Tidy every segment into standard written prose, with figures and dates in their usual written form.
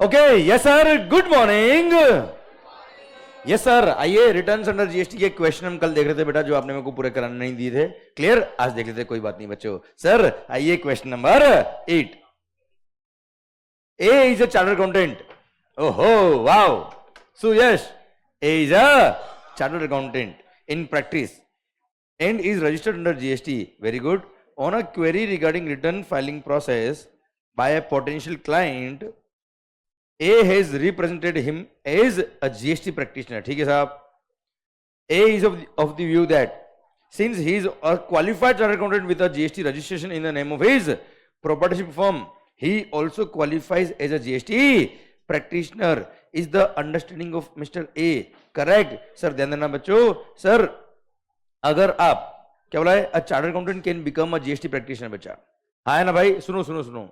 Okay yes sir, good morning. Yes sir, आइए returns under GST के question हम कल देख रहे थे बेटा, जो आपने मेरे को पूरे कराने नहीं दिए थे। क्लियर? आज देख लेते हैं, कोई बात नहीं बच्चों। सर आइए question number 8। A is a chartered accountant. ओहो wow, so yes, A is a chartered accountant in practice and is registered under GST. Very good. On a query regarding return filing process by a potential client, A has represented him as a GST practitioner. ठीक है साहब? A is of the view that since he is a qualified chartered accountant with a GST registration in the name of his proprietorship firm, he also qualifies as a GST practitioner. Is the understanding of Mr. A correct? Sir ध्यान देना बच्चों। Sir अगर आप क्या बोला है, chartered accountant can become a GST practitioner. बच्चा हाँ है ना भाई? सुनो सुनो सुनो,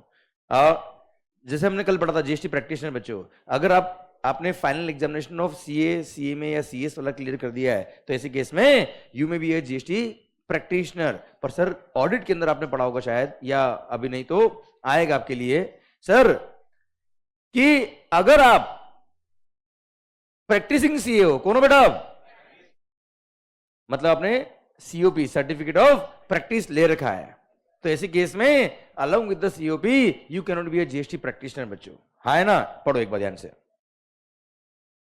जैसे हमने कल पढ़ा था जीएसटी प्रैक्टिशनर बच्चों, अगर आपने final examination of CA, CMA या सीएस वाला क्लियर कर दिया है, तो ऐसे केस में यू में बी ए जीएसटी प्रैक्टिशनर। पर सर ऑडिट के अंदर आपने पढ़ा होगा शायद, या अभी नहीं तो आएगा आपके लिए सर, कि अगर आप प्रैक्टिसिंग सीए हो, कौन हो बेटा आप? मतलब आपने सीओपी सर्टिफिकेट ऑफ प्रैक्टिस ले रखा है, तो ऐसे केस में along with the COP you can not be a GST practitioner बच्चों। हाँ है ना? पढ़ो एक बार ध्यान से।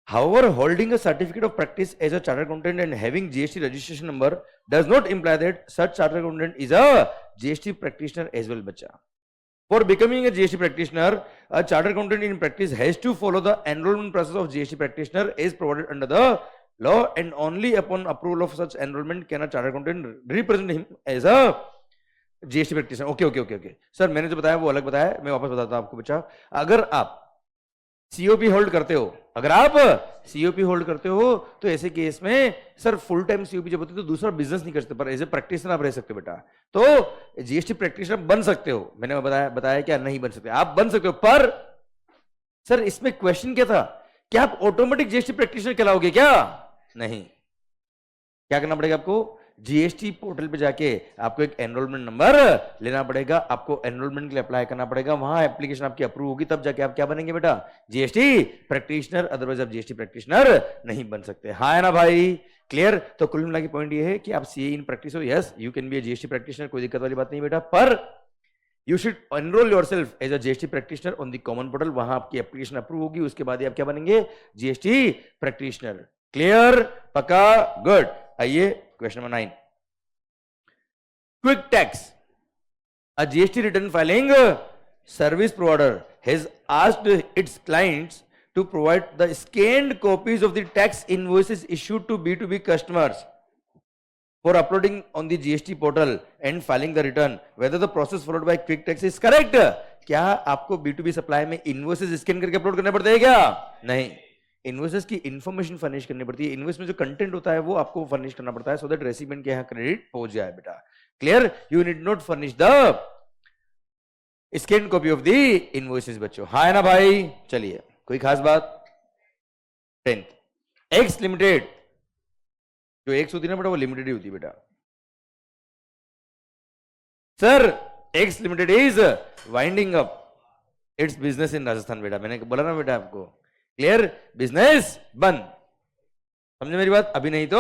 However, holding a certificate of practice as a chartered accountant and having GST registration number does not imply that such chartered accountant is a GST practitioner as well, बच्चा। For becoming a GST practitioner, a chartered accountant in practice has to follow the enrollment process of GST practitioner as provided under the law, and only upon approval of such enrollment can a chartered accountant represent him as a GST practitioner. Okay okay okay okay sir, मैंने जो बताया वो अलग बताया, मैं वापस बताता हूं आपको बच्चा। अगर आप सीओपी होल्ड करते हो, अगर आप सीओपी होल्ड करते हो, तो ऐसे केस में सर फुल टाइम सीओपी जब होती है तो दूसरा बिजनेस नहीं कर सकते, पर एज ए प्रैक्टिशनर आप रह सकते हो बेटा, तो जीएसटी प्रैक्टिशनर बन सकते हो। मैंने बताया क्या? नहीं बन सकते, आप बन सकते हो। पर सर इसमें क्वेश्चन क्या था? क्या आप ऑटोमेटिक जीएसटी प्रैक्टिशनर कहलाओगे क्या? नहीं। क्या करना पड़ेगा आपको? जीएसटी पोर्टल पे जाके आपको एक एनरोलमेंट नंबर लेना पड़ेगा, आपको एनरोलमेंट के लिए अप्लाई करना पड़ेगा, वहां एप्लीकेशन आपकी अप्रूव होगी, तब जाके आप क्या बनेंगे बेटा? GST practitioner. अदरवाइज आप जीएसटी प्रैक्टिशनर नहीं बन सकते। हाँ है ना भाई? क्लियर? तो कुल मिला के पॉइंट ये है कि आप सीए इन प्रैक्टिस हो, yes you can be a GST practitioner, कोई दिक्कत वाली बात नहीं बेटा। पर you should enrol yourself as a GST practitioner on the common portal, वहां आपकी एप्लीकेशन अप्रूव होगी, उसके बाद आप क्या बनेंगे? GST practitioner. क्लियर? पक्का? गुड। आइए question number 9। Quick tax, a GST return filing service provider has asked its clients to provide the scanned copies of the tax invoices issued to B2B customers for uploading on the GST portal and filing the return. Whether the process followed by quick tax is correct? क्या आपको B2B supply में invoices scan करके upload करने पड़ते हैं क्या? नहीं। Invoices की इंफॉर्मेशन फर्निश करनी पड़ती है, इनवॉइस में जो कंटेंट होता है वो आपको फर्निश करना पड़ता है, सो दैट रेसिपिएंट के यहाँ क्रेडिट पहुंच जाए बेटा। Clear? You need not furnish the scan copy of the invoices बच्चों। हाँ है ना भाई? चलिए कोई खास बात? 10th एक्स लिमिटेड, जो एक्स होती है ना बेटा वो लिमिटेड ही होती है बेटा। Sir x limited is winding up it's business in Rajasthan बेटा, मैंने बोला ना बेटा आपको। क्लियर? बिजनेस बंद, समझे मेरी बात? अभी नहीं तो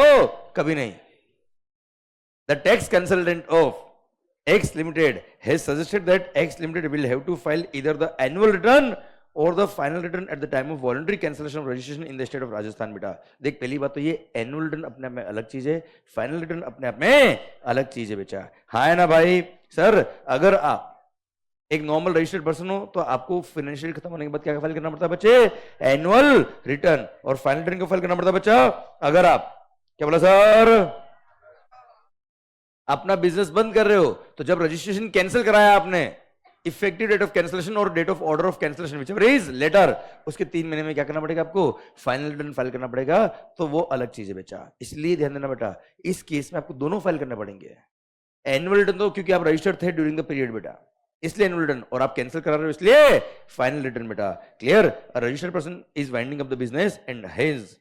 कभी नहीं। The tax consultant of X Limited has suggested that X Limited will have to file either the annual return or the final return at the time of voluntary cancellation of registration in the state of Rajasthan बेटा। देख पहली बात तो ये annual return अपने आप में अलग चीज है, फाइनल रिटर्न अपने आप में अलग चीज है बेटा। हाँ है ना भाई? सर अगर आप एक नॉर्मल रजिस्टर्ड पर्सन हो तो आपको फाइनेंशियल खत्म होने के बाद क्या फाइल करना पड़ता है बच्चे? एनुअल रिटर्न, और फाइनल रिटर्न को फाइल करना पड़ता है बच्चा अगर आप, क्या बोला सर, अपना बिजनेस बंद कर रहे हो। तो जब रजिस्ट्रेशन कैंसिल कराया आपने, इफेक्टिव डेट ऑफ कैंसिलेशन और date of order of cancellation whichever is later, उसके 3 महीने में क्या करना पड़ेगा आपको? फाइनल रिटर्न फाइल करना पड़ेगा, तो वो अलग चीज है बेटा। इसलिए ध्यान देना बेटा, इस केस में आपको दोनों फाइल करने पड़ेंगे। एनुअल रिटर्न तो क्योंकि आप रजिस्टर्ड थे ड्यूरिंग द पीरियड बेटा, इसलिए एनुअल रिटर्न, और आप कैंसिल करा रहे हो इसलिए फाइनल रिटर्न बेटा। Clear? A registered person is winding up the business and has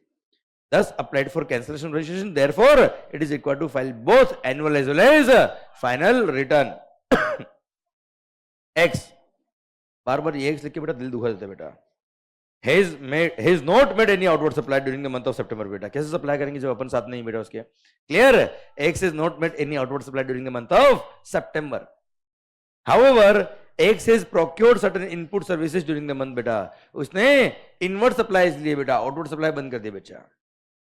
thus applied for cancellation registration, therefore it is required to file both annual as well as final return। x, बार बार ये x लिख के बेटा दिल दुखा देता है बेटा। He's not made any outward supply during the month of September बेटा. कैसे सप्लाई करेंगे जब अपन साथ नहीं बेटा उसके? Clear? X is not made any outward supply during the month of September. However, X has procured certain input services during the month बेटा. उसने inward supplies लिए बेटा, outward supply बंद कर दिए बच्चा.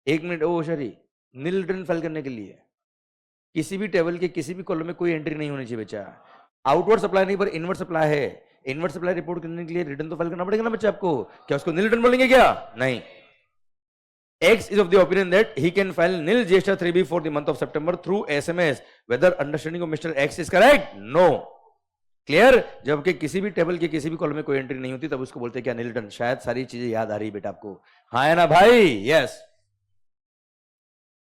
एक मिनट ओ शरी, नील रिटर्न फाइल करने के लिए किसी भी टेबल के किसी भी कॉलम में कोई एंट्री नहीं होनी चाहिए बच्चा. आउटवर्ड सप्लाई नहीं पर इनवर्ड सप्लाई है. इनवर्ड सप्लाई रिपोर्ट करने के लिए रिटर्न तो फाइल करना पड़ेगा ना बच्चा आपको. क्या उसको नील रिटर्न बोलेंगे क्या? नहीं. X is of the opinion that he can file nil GSTR 3B for the month of September through SMS. Whether understanding of Mr. X is correct? No. Clear? जबकि किसी भी टेबल के किसी भी कॉलम में कोई एंट्री नहीं होती तब उसको बोलते हैं क्या? नील रिटर्न. शायद सारी चीजें याद आ रही बेटा आपको. हाँ है ना भाई? Yes.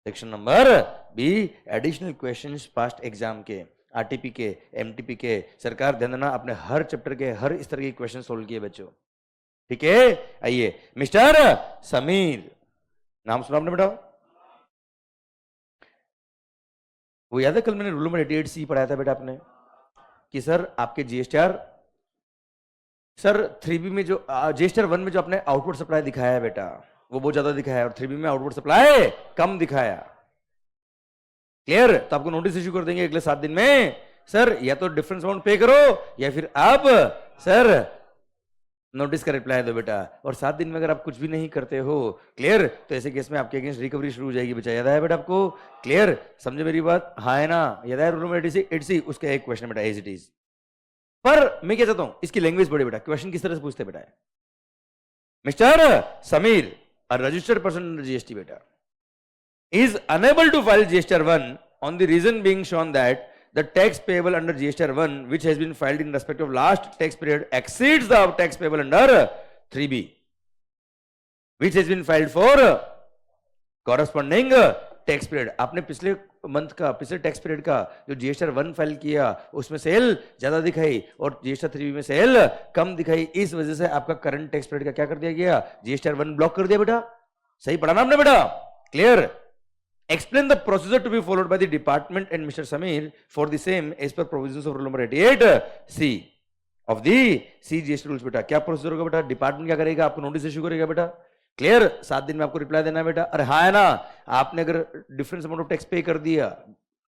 Section number B, additional questions past exam के, आरटीपी के, एमटीपी के. सरकार ध्यान देना, अपने हर चैप्टर के हर इस तरह के क्वेश्चन सोल्व किए बच्चों. ठीक है. आइए मिस्टर समीर, नाम सुना आपने बेटा? वो याद है कल मैंने रूल नंबर 88C पढ़ाया था बेटा आपने कि सर आपके जीएसटीआर सर 3B में जो जीएसटीआर 1 में जो आपने आउटपुट सप्लाई दिखाया है बेटा वो बहुत ज्यादा दिखाया है और 3B में आउटपुट सप्लाई कम दिखाया. क्लियर? तो आपको नोटिस इश्यू कर देंगे अगले 7 दिन में. सर या तो डिफरेंस अमाउंट पे करो या फिर आप सर नोटिस का रिप्लाई दो बेटा. और 7 दिन में अगर आप कुछ भी नहीं करते हो, क्लियर, तो ऐसे केस में आपके अगेंस्ट रिकवरी शुरू हो जाएगी बच्चा. याद आया बेटा आपको? क्लियर? समझे मेरी बात? हाँ है ना? याद आया? रूल नंबर 80C उसका एक क्वेश्चन बेटा एज इट इज. पर मैं क्या चाहता हूं, इसकी लैंग्वेज बड़ी बेटा. क्वेश्चन किस तरह से पूछते बेटा? Mister Sameer, a registered person under GST beta is unable to file GSTR 1 on the reason being shown that the tax payable under GSTR 1 which has been filed in respect of last tax period exceeds the tax payable under 3B which has been filed for corresponding tax period. आपने पिछले month का, पिछले tax period का जो GSTR 1 file किया उसमें cell ज्यादा दिखाई और जीएसटीआर 3B में सेल कम दिखाई. इस वजह से आपका करंट टैक्स पीरियड का क्या कर दिया गया? जीएसटीआर 1 ब्लॉक कर दिया बेटा. सही पढ़ा ना आपने बेटा? Clear? Explain the procedure to be followed by the department and mister Sameer for the same as per provisions of rule number 88C of the CGST rules. बेटा क्या प्रोसीजर होगा बेटा? डिपार्टमेंट क्या करेगा? आपको नोटिस इश्यू करेगा बेटा. क्लियर? 7 दिन में आपको रिप्लाई देना है बेटा. अरे हाँ है ना? आपने अगर डिफरेंस अमाउंट ऑफ टैक्स पे कर दिया,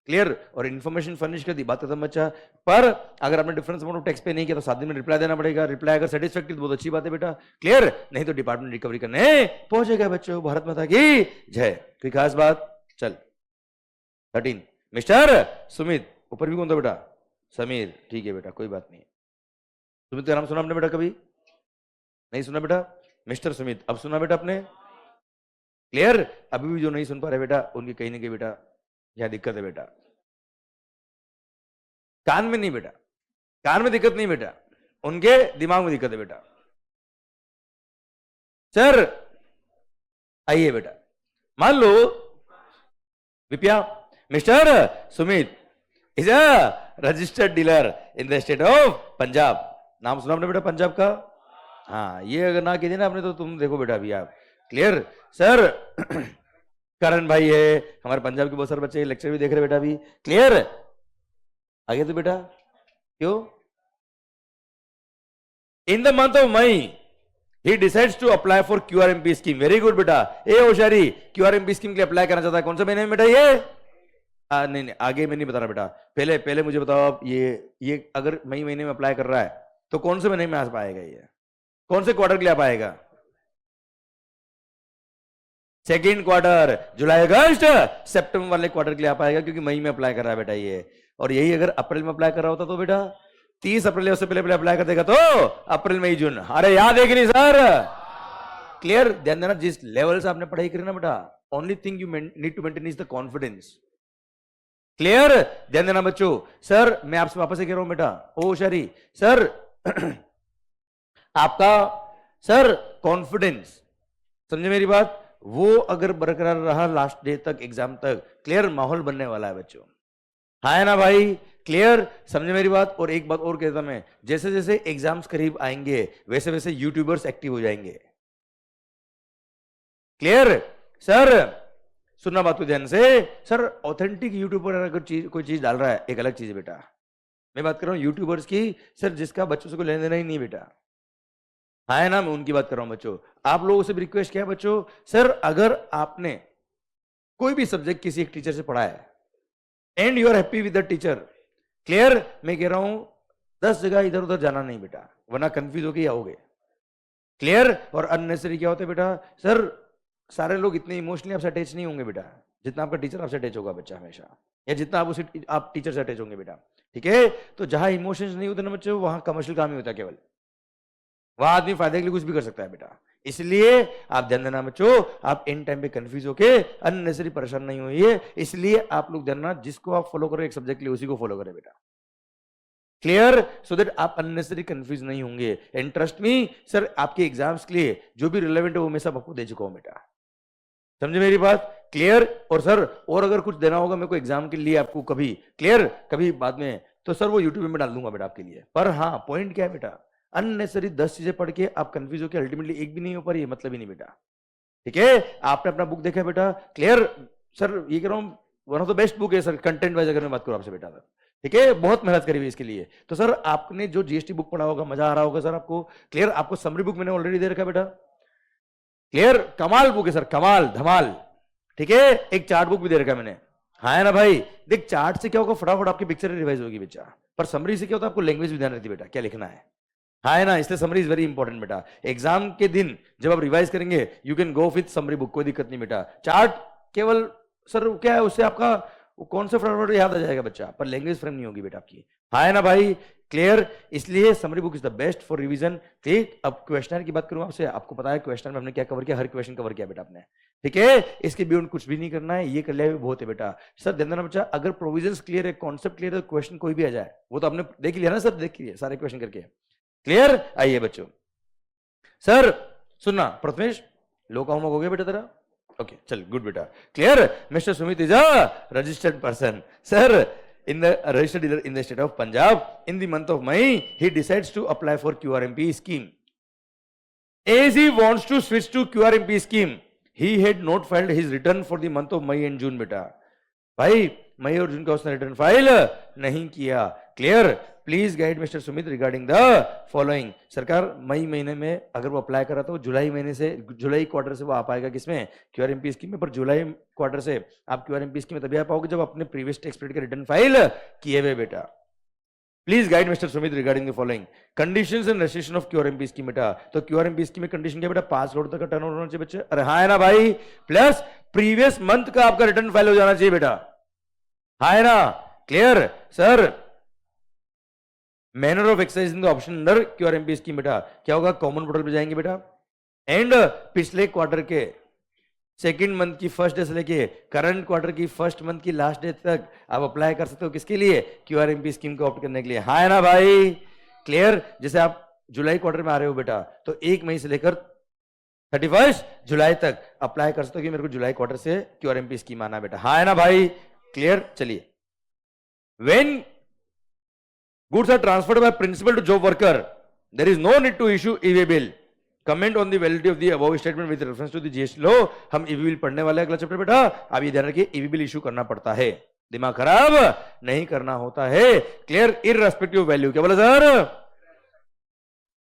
क्लियर, और इन्फॉर्मेशन फर्निश कर दी, बात खत्म बच्चा. पर अगर आपने डिफरेंस अमाउंट ऑफ टैक्स पे नहीं किया तो 7 दिन में रिप्लाई देना पड़ेगा. रिप्लाई अगर सेटिस्फैक्टरी तो बहुत अच्छी बात है बेटा. क्लियर? नहीं तो डिपार्टमेंट रिकवरी करने पहुंचेगा बच्चों. भारत माता की जय. कोई खास बात? चल 13 मिस्टर सुमित. ऊपर भी कौन था बेटा? समीर. ठीक है बेटा, कोई बात नहीं. सुमित का नाम सुना आपने बेटा? कभी नहीं सुना बेटा? मिस्टर सुमित अब सुना बेटा आपने? क्लियर? अभी भी जो नहीं सुन पा रहे बेटा उनकी कहीं ना कहीं बेटा यह दिक्कत है बेटा. कान में नहीं बेटा, कान में दिक्कत नहीं बेटा, उनके दिमाग में दिक्कत है बेटा. सर आइए बेटा, मान लो विप्या mister Sumit is a registered dealer in the state of Punjab. नाम सुना आपने बेटा पंजाब का? हाँ, ये अगर ना कीजिए ना आपने तो तुम देखो बेटा अभी आप. क्लियर? सर करण भाई है हमारे पंजाब के बहुत सारे बच्चे लेक्चर भी देख रहे बेटा अभी. क्लियर? आगे तो बेटा क्यों? In the month of May he decides to apply for QRMP scheme. Very good बेटा. ए होशियारी, QRMP स्कीम के लिए अप्लाई करना चाहता है. कौन सा महीने में बेटा ये? नहीं नहीं, आगे में नहीं बता रहा बेटा. पहले मुझे बताओ आप, ये अगर मई महीने में अप्लाई कर रहा है तो कौन से महीने में आ पाएगा? ये कौन से क्वार्टर के लिए आ पाएगा? सेकेंड क्वार्टर, जुलाई अगस्त सितंबर वाले क्वार्टर के लिए आ पाएगा क्योंकि मई में अप्लाई कर रहा है बेटा ये. और यही अगर अप्रैल में अप्लाई कर रहा होता तो बेटा 30 अप्रैल उससे पहले अप्लाई कर देगा तो अप्रैल मई जून. अरे याद है कि नहीं सर? क्लियर? ध्यान देना, जिस लेवल से आपने पढ़ाई करी ना बेटा, only thing you need to maintain is the confidence. Clear? ध्यान देना बच्चों. सर मैं आपसे वापस से कह रहा हूं बेटा, ओ शरी सर आपका सर कॉन्फिडेंस, समझे मेरी बात, वो अगर बरकरार रहा लास्ट डे तक, एग्जाम तक, क्लियर, माहौल बनने वाला है बच्चों. हाँ है ना भाई? क्लियर? समझे मेरी बात. और एक बात और कहता मैं, जैसे जैसे एग्जाम्स करीब आएंगे वैसे वैसे यूट्यूबर्स एक्टिव हो जाएंगे. क्लियर? सर सुनना बात को ध्यान से. सर ऑथेंटिक यूट्यूबर अगर कोई चीज डाल रहा है एक अलग चीज है बेटा. मैं बात कर रहा हूं यूट्यूबर्स की, सर जिसका बच्चों से कोई लेने देना ही नहीं बेटा. हाँ है ना, मैं उनकी बात कर रहा हूं बच्चों। आप लोगों से भी रिक्वेस्ट किया बच्चों, सर अगर आपने कोई भी सब्जेक्ट किसी एक टीचर से पढ़ा है and you are happy with the teacher, clear, मैं कह रहा हूं 10 जगह इधर उधर जाना नहीं बेटा, वरना कंफ्यूज होके आओगे। क्लियर। और अननेसेसरी क्या होता है बेटा, सर सारे लोग इतने इमोशनली आपसे अटैच नहीं होंगे बेटा जितना आपका टीचर आपसे अटैच होगा बच्चा हमेशा, या जितना आप टीचर से अटैच होंगे बेटा। ठीक है, तो जहां इमोशंस नहीं होते ना बच्चों, वहां कमर्शियल काम ही होता है केवल, वहां आदमी फायदे के लिए कुछ भी कर सकता है बेटा। इसलिए आप ध्यान देना बच्चों, आप इन टाइम पे कंफ्यूज होके अननेसेसरी परेशान नहीं होइए। इसलिए आप लोग जानना, जिसको आप फॉलो करो एक सब्जेक्ट के लिए, उसी को फॉलो करें बेटा। क्लियर, सो दैट आप अननेसेसरी कंफ्यूज नहीं होंगे। एंड ट्रस्ट मी सर, आपके एग्जाम्स के लिए जो भी रिलेवेंट है वो मैं सब आपको दे चुका हूं बेटा, समझे मेरी बात। क्लियर। और सर और अगर कुछ देना होगा मेरे को एग्जाम के लिए आपको कभी, क्लियर, कभी बाद में, तो सर वो यूट्यूब में डाल दूंगा बेटा आपके लिए। पर हाँ पॉइंट क्या है बेटा, अननेसेसरी 10 चीजें पढ़ के आप कंफ्यूज होकर अल्टीमेटली एक भी नहीं हो पा रही है, मतलब ही नहीं बेटा। ठीक है, आपने अपना बुक देखा है बेटा, क्लियर। सर ये कह रहा हूँ one of the best book है सर, कंटेंट वाइज अगर मैं बात करूँ आपसे बेटा। ठीक है, बहुत मेहनत करी हुई इसके लिए। तो सर आपने जो जीएसटी बुक पढ़ा होगा, मजा आ रहा होगा सर आपको। क्लियर, आपको समरी बुक मैंने ऑलरेडी दे रखा बेटा। क्लियर, कमाल बुक है सर, कमाल धमाल। ठीक है, एक चार्ट बुक भी दे रखा मैंने। हाँ है ना भाई, देख चार्ट से क्या होगा, फटाफट आपकी पिक्चर रिवाइज होगी बच्चा, पर समरी से क्या होता है, आपको लैंग्वेज भी ध्यान रहती है बेटा, क्या लिखना है। हाँ है ना, इसलिए समरी इज वेरी इंपॉर्टेंट बेटा। एग्जाम के दिन जब आप रिवाइज करेंगे, you can go with summary book, कोई दिक्कत नहीं बेटा। चार्ट केवल सर क्या है, उससे आपका कॉन्सेप्ट फटाफट याद आ जाएगा बच्चा, पर लैंग्वेज फ्रेम नहीं होगी बेटा आपकी। हाँ है ना भाई, क्लियर। इसलिए summary book is the best for revision. ठीक, अब क्वेश्चन की बात करूं आपसे, आपको पता है क्वेश्चन में हमने क्या कवर किया, हर क्वेश्चन कवर किया बेटा आपने। ठीक है, इसके बियॉन्ड कुछ भी नहीं करना है, ये कर लिया भी बहुत है बेटा। सर ध्यान देना बच्चा, अगर प्रोविजंस क्लियर है, कॉन्सेप्ट क्लियर है, तो क्वेश्चन कोई भी आ जाए, वो तो आपने देख लिया ना सर, देख लिया सारे क्वेश्चन करके। क्लियर, आइए बच्चों। सर सुनना प्रथमेश, लो का होमवर्क हो गया बेटा तेरा, ओके चल गुड बेटा। Clear, mister Sumit is a registered person sir, in the registered dealer in the state of Punjab. In the month of May, he decides to apply for QRMP scheme. As he wants to switch to QRMP scheme, he had not filed his return for the month of May and June बेटा। भाई मई और जून का उसने return file नहीं किया। Clear, please guide mister Sumit regarding the following. सरकार मई महीने में अगर वो अप्लाई करा तो जुलाई महीने से, जुलाई क्वार्टर से वो आ पाएगा किसमें, क्यूआरएमपी स्कीम में। पर जुलाई क्वार्टर से आप क्यूआरएमपी स्कीम में तभी आ पाओगे जब अपने प्रीवियस टैक्स पीरियड के रिटर्न फाइल किए हुए बेटा। Please guide mister Sumit regarding the following conditions and restriction of QRMP scheme बेटा। तो क्यूआरएमपी स्कीम में कंडीशन क्या बेटा, 5 करोड़ तक का टर्नओवर होना चाहिए बच्चे। अरे हाँ है ना भाई, प्लस प्रीवियस मंथ का आपका रिटर्न फाइल हो जाना चाहिए बेटा। हाँ है ना, clear. Sir manner of exercising the option under QRMP scheme बेटा क्या होगा, कॉमन पोर्टल पे जाएंगे बेटा, एंड पिछले क्वार्टर के सेकंड मंथ की फर्स्ट डे से लेके करंट क्वार्टर की फर्स्ट मंथ की लास्ट डे तक आप अप्लाई कर सकते हो, किसके लिए, क्यूआरएमपी स्कीम को ऑप्ट करने के लिए। हाँ है ना भाई, क्लियर। जैसे आप जुलाई क्वार्टर में आ रहे हो बेटा, तो 1 मई से लेकर 31 जुलाई तक अप्लाई कर सकते हो कि मेरे को जुलाई क्वार्टर से क्यूआरएमपी स्कीम आना बेटा। हाँ है ना भाई, क्लियर। चलिए, when goods are transferred by principal to job worker, there is no need to issue EV bill. Comment on the validity of the above statement with reference to the GST law. हम EV bill पढ़ने वाले अगला chapter बेटा। आप ये ध्यान रखिए, EV bill issue करना पड़ता है, दिमाग खराब नहीं करना होता है। Clear, irrespective value. क्या बोला सर,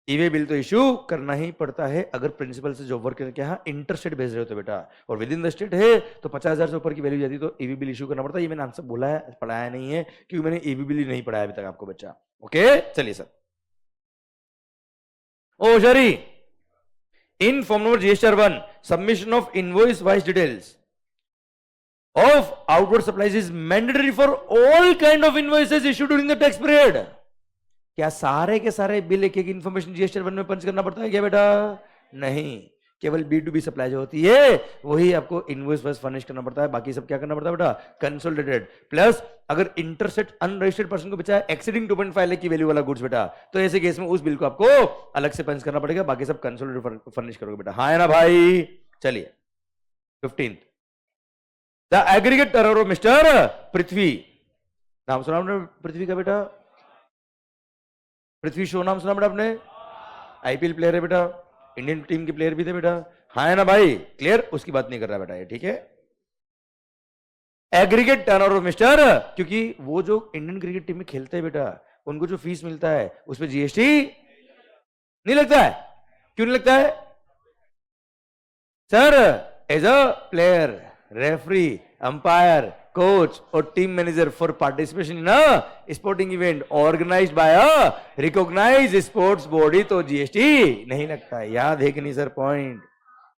ईवी बिल तो इशू करना ही पड़ता है अगर प्रिंसिपल से जॉब वर्कर के यहाँ इंटर स्टेट भेज रहे हो तो बेटा, और विद इन द स्टेट है तो 50,000 से ऊपर की वैल्यू जाती है तो ईवी बिल इशू करना पड़ता है। ये मैंने आंसर बोला है, पढ़ाया नहीं है, क्योंकि मैंने ईवी बिल ही नहीं पढ़ाया अभी तक आपको बच्चा। ओके चलिए सर। ओ शरी, in form number GSTR 1 submission of invoice wise details of outward supplies is mandatory for all kind of invoices issued during the tax period. क्या सारे के सारे बिल एक एक इन्फॉर्मेशन जीएसटीआर 1 में पंच करना पड़ता है क्या बेटा, नहीं, केवल B2B सप्लाई जो होती है वही आपको इनवॉइस वाइज फर्निश करना पड़ता है, बाकी सब क्या करना पड़ता है बेटा, कंसोलिडेटेड। प्लस अगर इंटरसेट अनरजिस्टर्ड पर्सन को बेचा है एक्सीडिंग 2.5 लाख की वैल्यू वाला गुड्स बेटा, तो ऐसे केस में उस बिल को आपको अलग से पंच करना पड़ेगा, बाकी सब कंसोलिडेटेड फर्निश करोगे बेटा। हाँ है ना भाई। चलिए 15th, the aggregate turnover of mister Prithvi. नाम सुना आपने पृथ्वी का बेटा, पृथ्वी शो नाम सुना बेटा आपने, आईपीएल प्लेयर है बेटा, इंडियन टीम के प्लेयर भी थे बेटा। हाँ है ना भाई, क्लियर, उसकी बात नहीं कर रहा बेटा ये, ठीक है। एग्रीगेट टर्नओवर ऑफ मिस्टर, क्योंकि वो जो इंडियन क्रिकेट टीम में खेलते हैं बेटा, उनको जो फीस मिलता है उस पर जीएसटी नहीं लगता है, क्यों नहीं लगता है sir? As a player, referee, umpire, coach और team manager for participation in a sporting event organised by a recognised sports body, तो जीएसटी नहीं लगता है। याद है कि नहीं सर पॉइंट?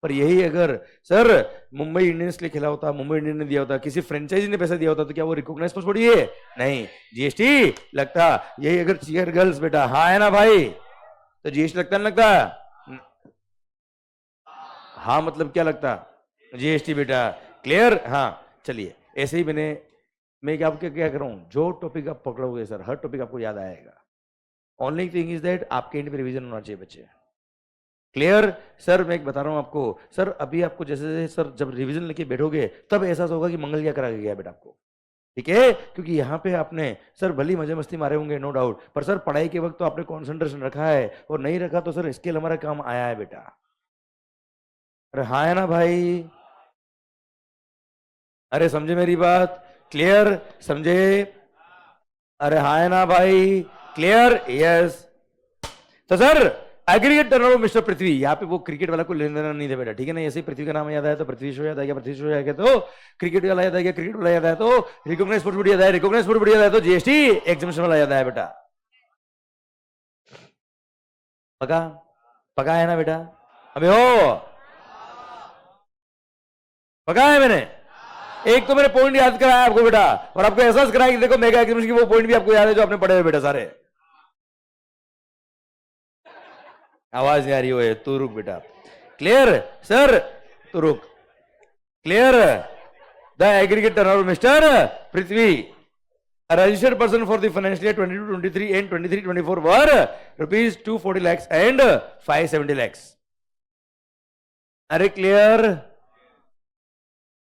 पर यही अगर सर मुंबई इंडियंस के लिए खेला होता, मुंबई इंडियंस ने दिया होता, किसी फ्रेंचाइजी ने पैसा दिया होता, तो क्या वो रिकॉग्नाइज स्पोर्ट्स बॉडी है? नहीं, जीएसटी लगता। यही अगर चीयर गर्ल्स बेटा, हाँ है ना भाई, तो जीएसटी लगता नहीं लगता? हाँ मतलब क्या लगता? जीएसटी बेटा। क्लियर? हाँ चलिए, ऐसे ही मैं क्या कर रहा हूं, जो टॉपिक आप पकड़ोगे सर, हर टॉपिक आपको याद आएगा। ओनली थिंग इज दैट आपके एंड में रिवीजन होना चाहिए बच्चे। क्लियर? सर मैं एक बता रहा हूं आपको, सर अभी आपको जैसे जैसे सर जब रिवीजन लेके बैठोगे तब एहसास होगा कि मंगल क्या करा गया बेटा आपको, ठीक है? क्योंकि यहाँ पे आपने सर भली मजे मस्ती मारे होंगे, नो डाउट, पर सर पढ़ाई के वक्त तो आपने कॉन्सेंट्रेशन रखा है, और नहीं रखा तो सर स्केल हमारा काम आया है बेटा। अरे हाँ है ना भाई? अरे समझे मेरी बात? क्लियर? समझे? अरे हाँ है ना भाई? क्लियर? यस। तो सर एग्रीगेट टर्नओवर मिस्टर पृथ्वी, यहाँ पे वो क्रिकेट वाला को लेना देना नहीं था बेटा, ठीक है ना? ऐसे ही पृथ्वी का नाम याद आया तो पृथ्वी शो याद आ गया, पृथ्वी शो याद आ गया तो क्रिकेट वाला याद आ गया, क्रिकेट वाला याद आया तो रिकॉग्नाइज स्पोर्ट्स बॉडी याद आया, रिकॉग्नाइज स्पोर्ट्स बॉडी याद आया तो जीएसटी एग्जामिनेशन वाला याद आया बेटा। पका? पका है ना बेटा? अबे हो, पका है मैंने? एक तो मैंने पॉइंट याद कराया आपको बेटा, और आपको एहसास कराया कि देखो मेगा एग्जामिनेशन की वो पॉइंट भी आपको याद है जो आपने पढ़े हुए बेटा सारे। आवाज नहीं आ रही हो, तू रुक बेटा। Clear sir? तू रुक। Clear? The aggregate turnover mister Prithvi, a registered person for the financial year 22-23 and 23-24 were rupees 240 lakhs and 570 lakhs. अरे क्लियर?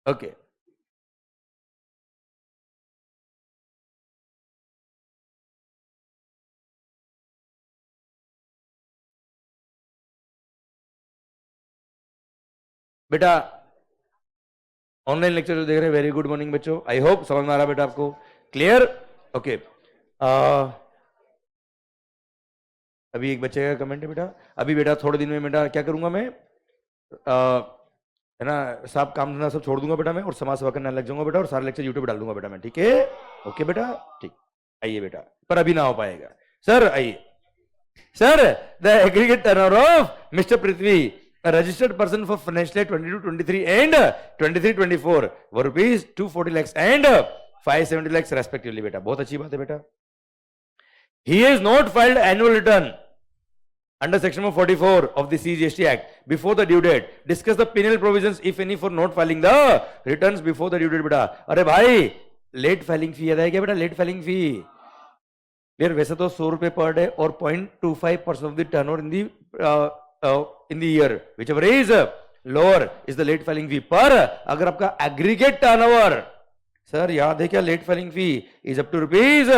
ओके। बेटा ऑनलाइन लेक्चर जो देख रहे हैं, वेरी गुड मॉर्निंग बच्चों, आई होप समझ में आ रहा बेटा आपको। क्लियर? ओके। अभी एक बच्चे का कमेंट है बेटा, अभी बेटा थोड़े दिन में बेटा क्या करूंगा मैं, है ना, सब काम धंधा सब छोड़ दूंगा बेटा मैं, और समाज सेवा करने लग जाऊंगा बेटा, और सारे लेक्चर यूट्यूब पे डाल दूंगा बेटा मैं, ठीक है? ओके बेटा, ठीक। आइए बेटा, पर अभी ना हो पाएगा सर। आइए sir, the aggregate turnover of mister Prithvi, registered person for financial year 22-23 and 23-24 were rupees 240 lakhs and 570 lakhs respectively बेटा। बहुत अच्छी बात है बेटा। He has not filed annual return under section 44 of the CGST Act before the due date. Discuss the penal provisions if any for not filing the returns before the due date बेटा। अरे भाई late filing फी याद है क्या बेटा? Late filing फी यार वैसे तो 100 रुपए पर डे और 0.25% of the turnover in the year, whichever is lower is the late filing fee. पर अगर आपका एग्रीगेट टर्नओवर सर याद है क्या, late filing fee is up to rupees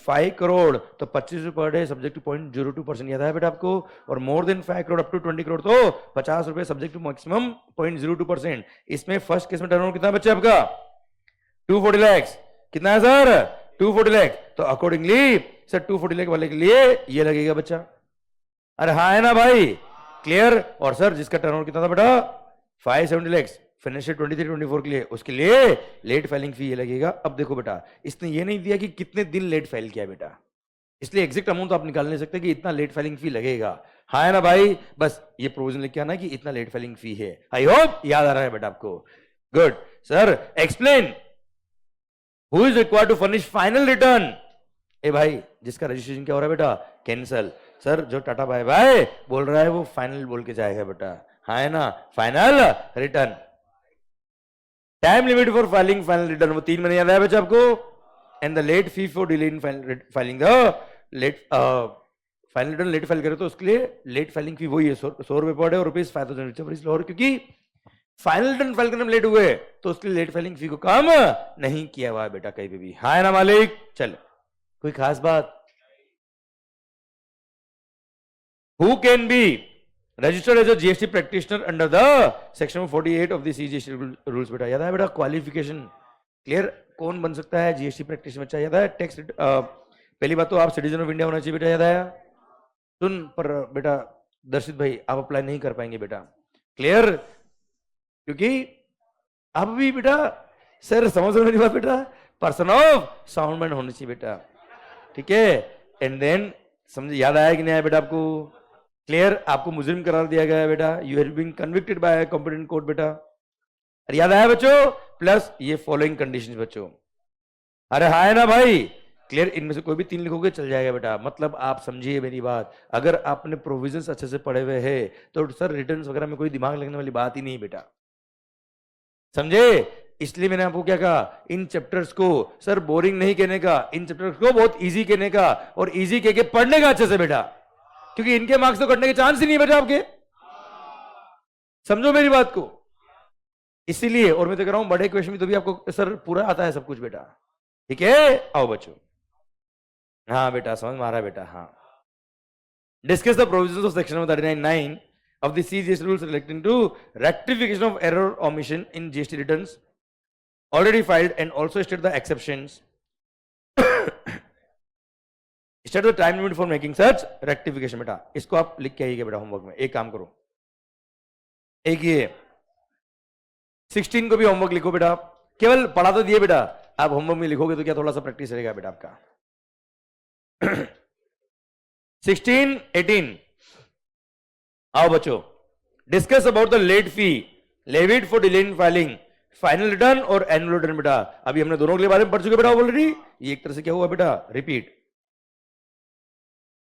5 crore तो 25 रुपए पर डे सब्जेक्ट टू 0.02% याद है बेटा आपको, और more than 5 crore up to 20 crore तो 50 रुपए सब्जेक्ट टू मैक्सिमम 0.02%। इसमें फर्स्ट केस में टर्नओवर कितना बच्चा आपका? 240 lakhs। कितना है सर? 240 लाख। तो अकॉर्डिंगली सर 240 लाख वाले के लिए ये लगेगा बच्चा। अरे हाँ है ना भाई? क्लियर? और सर जिसका टर्नओवर कितना था बेटा? 570 lakhs फाइनेंशियल 23-24 के लिए, उसके लिए लेट फाइलिंग फी ये लगेगा। अब देखो बेटा, इसने ये नहीं दिया कि कितने दिन लेट फाइल किया बेटा, इसलिए एग्जैक्ट अमाउंट तो आप निकाल नहीं सकते कि इतना लेट फाइलिंग फी लगेगा। हाँ है ना भाई? बस ये प्रोविजन लिख के आना कि इतना लेट फाइलिंग फी है। आई होप याद आ रहा है बेटा आपको। Good sir. Explain who is required to furnish final return. ए भाई जिसका रजिस्ट्रेशन क्या हो रहा है बेटा? कैंसल। सर जो टाटा बाय बाय बोल रहा है वो फाइनल बोल के जाएगा बेटा। हाँ है ना? Final return. Time limit for filing final return वो 3 महीने याद है बच्चा आपको। And the late fee for delay in filing the late final return late file करे तो उसके लिए लेट फाइलिंग फी वही है 100 रुपए पर डे और रुपीज 5000 क्योंकि फाइनल रिटर्न फाइल करने में लेट हुए तो उसके लिए लेट फाइलिंग फी को कम नहीं किया हुआ है बेटा कहीं पे भी। हाँ है ना मालिक? चल कोई खास बात? Who can be registered as a GST practitioner under the section 48 of the CGST rules बेटा। याद है बेटा? Qualification clear? कौन बन सकता है जीएसटी प्रैक्टिशनर बच्चा? याद है? टैक्स पहली बात तो आप सिटीजन ऑफ इंडिया होना चाहिए बेटा। याद आया? सुन पर बेटा दर्शित भाई आप अप्लाई नहीं कर पाएंगे बेटा, क्लियर, क्योंकि अब भी बेटा सर समझ रहे मेरी बात बेटा, पर्सन ऑफ साउंड माइंड होनी चाहिए बेटा, ठीक है। एंड देन समझ याद आया कि नहीं आया बेटा आपको, क्लियर, आपको मुजरिम करार दिया गया है बेटा, you have been convicted by competent court बेटा, अरे याद आया बच्चों, प्लस ये फॉलोइंग कंडीशंस बच्चों, अरे हाय ना भाई, क्लियर, इनमें से कोई भी 3 लिखोगे चल जाएगा बेटा। मतलब आप समझिए मेरी बात, अगर आपने प्रोविजंस अच्छे से पढ़े हुए हैं तो सर रिटर्न्स वगैरह में कोई दिमाग लगने वाली बात ही नहीं बेटा, समझे। इसलिए मैंने आपको क्या कहा, इन चैप्टर्स को सर बोरिंग नहीं कहने का, इन चैप्टर्स को बहुत इजी कहने का, और इजी कह के पढ़ने का अच्छे से बेटा, क्योंकि इनके मार्क्स तो कटने के चांस ही नहीं बेटा आपके, समझो मेरी बात को। इसीलिए, और मैं तो कह रहा हूं बड़े क्वेश्चन में तो भी आपको सर पूरा आता है सब कुछ बेटा, ठीक है। आओ बच्चों, हाँ बेटा समझ में आ रहा है बेटा, हाँ। Discuss the provisions of section 39(9) of the CGST rules relating to rectification of error omission in GST returns already filed, and also state the exceptions. State the time limit for making such rectification बेटा, इसको आप लिख के आइएगा बेटा homework में। एक काम करो, एक ये 16 को भी होमवर्क लिखो बेटा, केवल पढ़ा तो दिए बेटा, आप होमवर्क में लिखोगे तो क्या थोड़ा सा प्रैक्टिस रहेगा बेटा आपका। 16, 18 आओ बच्चों, discuss about the late fee levied for delay in filing final return और एनुअल रिटर्न बेटा। अभी हमने दोनों के बारे में पढ़ चुके बेटा ऑलरेडी, ये एक तरह से क्या हुआ बेटा, रिपीट,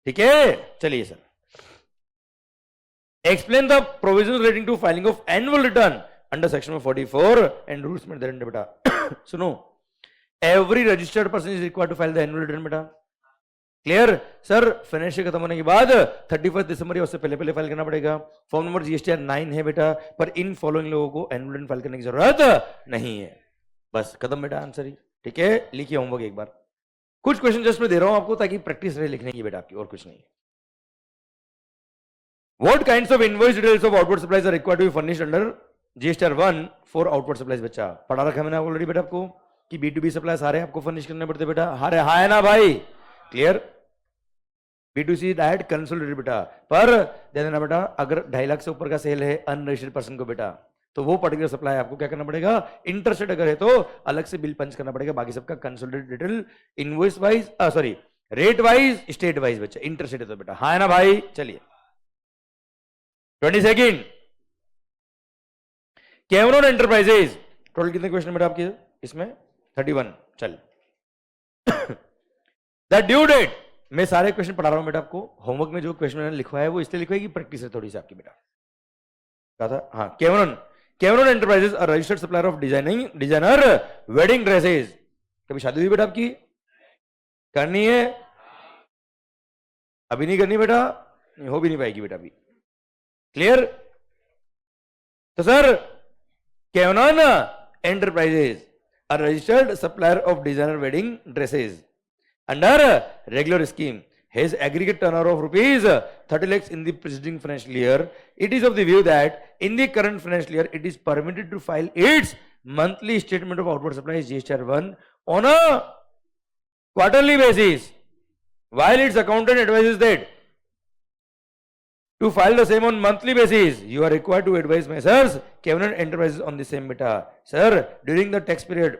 ठीक है। चलिए sir, explain the provisions relating to filing of annual return under section 44 and rules में बेटा। सुनो, every registered person is required to file the annual return बेटा, क्लियर सर। फाइनेंशियल खत्म होने के बाद 31 दिसंबर या उससे पहले पहले फाइल करना पड़ेगा। फॉर्म नंबर GSTR 9 है बेटा, पर इन फॉलोइंग लोगों को एनुअल रिटर्न फाइल करने की जरूरत नहीं है, बस खत्म बेटा आंसर ही, ठीक है। लिखिए होमवर्क एक बार, कुछ क्वेश्चन जस्ट मैं दे रहा हूं आपको ताकि प्रैक्टिस रहे लिखने की बेटा आपकी, और कुछ नहीं। What kinds of invoice details of outward supplies are required to be furnished under GSTR 1 for outward supplies बच्चा, पढ़ा रखा मैंने ऑलरेडी बेटा आपको कि B2B सप्लाई सारे आपको फर्निश करने पड़ते बेटा, हारे हाय ना भाई, क्लियर। B2C डायरेक्ट कंसोलिडेटेड बेटा, पर दे देना बेटा अगर 2.5 लाख से ऊपर का सेल है अनरजिस्टर्ड पर्सन को बेटा, तो वो पर्टिकुलर सप्लाई आपको क्या करना पड़ेगा, इंटरेस्टेड अगर है तो अलग से बिल पंच करना पड़ेगा, बाकी सबका consolidated detail invoice wise, sorry rate wise state wise बच्चा, इंटरेस्टेड है तो बेटा, हाँ है ना भाई। चलिए 22 कैमरॉन एंटरप्राइजेज, टोटल कितने क्वेश्चन बेटा आपके इसमें, 31। चल द ड्यू डेट, मैं सारे क्वेश्चन पढ़ा रहा हूं बेटा आपको, होमवर्क में जो क्वेश्चन मैंने लिखवाया है वो इसलिए लिखवाया कि प्रैक्टिस है थोड़ी सी आपकी बेटा, कहा था हाँ। Cameron enterprises are registered supplier of designer wedding dresses. कभी शादी हुई बेटा आपकी, करनी है, अभी नहीं करनी बेटा, नहीं हो भी नहीं पाएगी बेटा अभी, क्लियर। तो sir Cameron enterprises are registered supplier of designer wedding dresses under regular scheme has aggregate turnover of rupees 30 lakhs in the preceding financial year. It is of the view that in the current financial year it is permitted to file its monthly statement of outward supplies GSTR 1 on a quarterly basis, while its accountant advises that to file the same on monthly basis. You are required to advise Messrs. Cameron Enterprises on the same beta. Sir, during the tax period,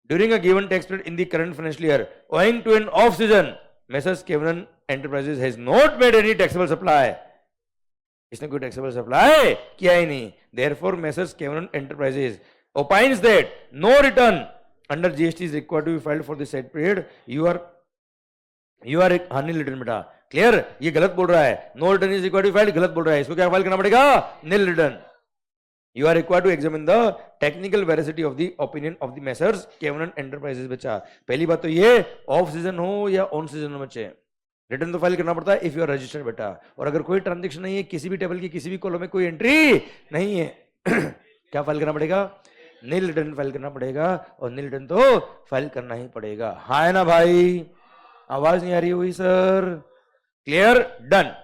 during a given tax period in the current financial year, owing to an off season, Messrs. Cameron Enterprises has not made any taxable supply. इसने कोई taxable supply किया ही नहीं. Therefore, Messrs. Cameron Enterprises opines that no return under GST is required to be filed for the said period. You are nil return बेटा, clear. ये गलत बोल रहा है, no return is required to file, गलत बोल रहा है, इसको क्या फाइल करना पड़ेगा, nil return. You are required to examine the technical veracity of the opinion of the Messrs. Cameron Enterprises बच्चा. पहली बात तो ये ऑफ सीजन हो या ऑन सीजन हो बच्चे, रिटर्न तो फाइल करना पड़ता है इफ यू आर रजिस्टर्ड बेटा. और अगर कोई ट्रांजेक्शन नहीं है, किसी भी टेबल की किसी भी कॉलम में कोई एंट्री नहीं है, क्या फाइल करना पड़ेगा, नील रिटर्न फाइल करना पड़ेगा. और नील रिटर्न तो फाइल करना ही पड़ेगा. हाँ है ना भाई, आवाज नहीं आ रही हुई सर, क्लियर, डन.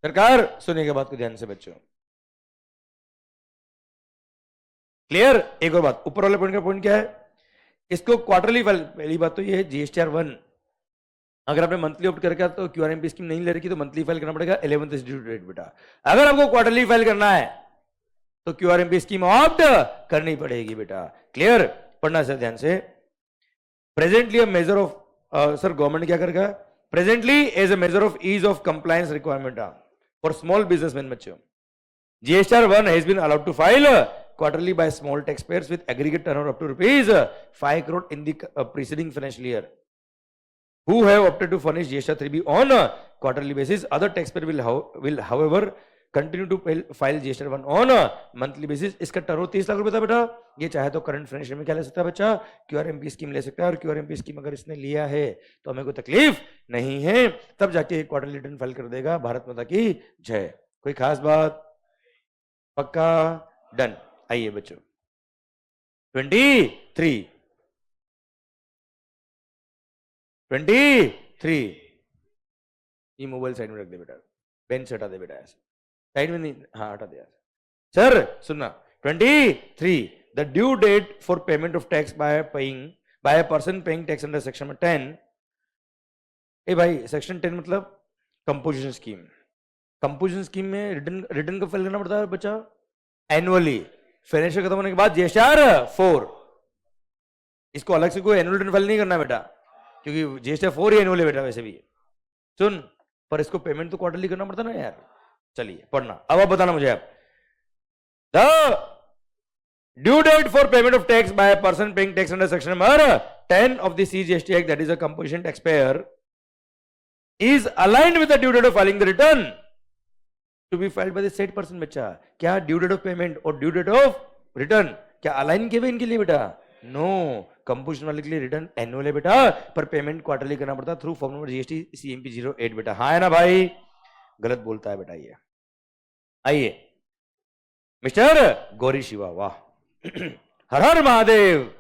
सरकार सुनिएगा बात को ध्यान से बच्चों, क्लियर. एक और बात, ऊपर वाले पॉइंट का पॉइंट क्या है, इसको क्वार्टरली फाइल. पहली बात तो ये है GSTR 1 अगर आपने मंथली ऑप्ट करके तो क्यूआरएमपी स्कीम नहीं ले रखी तो मंथली फाइल करना पड़ेगा 11th ड्यू डेट बेटा। अगर आपको क्वार्टरली फाइल करना है तो क्यूआरएमपी स्कीम ऑप्ट करनी पड़ेगी बेटा। क्लियर? पढ़ना सर ध्यान से। Presently a major of sir government क्या करेगा? Presently as a major of ease of compliance requirement for small businessman बच्चों, GSTR 1 has been allowed to file quarterly by small taxpayers with aggregate turnover up to rupees 5 crore in the preceding financial year who have opted to furnish GSTR 3B on a quarterly basis. Other taxpayer will however continue to file GSTR 1 on a monthly basis. इसका turnover 30 lakh रुपए था बेटा। ये चाहे तो current financial में क्या ले सकता है बच्चा? क्यूआरएमपी स्कीम ले सकता है। और क्यूआरएमपी स्कीम अगर इसने लिया है तो हमें कोई तकलीफ नहीं है, तब जाके क्वार्टरली रिटर्न फाइल कर देगा। भारत माता की जय। कोई खास बात? पक्का? डन। आइए बच्चों 23 ये मोबाइल साइड में रख दे बेटा, बेंच हटा दे बेटा, ऐसे साइड में नहीं, हाँ हटा दे सर। सुनना 23 the due date for payment of tax by a person paying tax under section 10। ए भाई सेक्शन 10 मतलब कंपोजिशन स्कीम। कंपोजिशन स्कीम में रिटर्न कब फाइल करना पड़ता है बच्चा? एनुअली। फाइनेंशियल खत्म होने के बाद GSTR 4। इसको अलग से कोई एनुअल रिटर्न फाइल नहीं करना बेटा, क्योंकि GSTR 4 ही एनुअल है बेटा वैसे भी। सुन, पर इसको पेमेंट तो क्वार्टरली करना पड़ता ना यार। चलिए पढ़ना। अब आप बताना मुझे, आप the due date for payment of tax by a person paying tax under section number 10 of the CGST act, that is a composition taxpayer, is aligned with the due date of filing the return to be filed by the said person। बच्चा क्या due date of payment और due date of return क्या align किए हुए इनके लिए बेटा? No. Composition वाले के लिए रिटर्न एनुअल है बेटा, पर पेमेंट क्वार्टरली करना पड़ता through form number GST CMP 08 बेटा। हाँ है ना भाई? गलत बोलता है बेटा ये। आइए मिस्टर गौरी शिवा, वाह हर हर महादेव।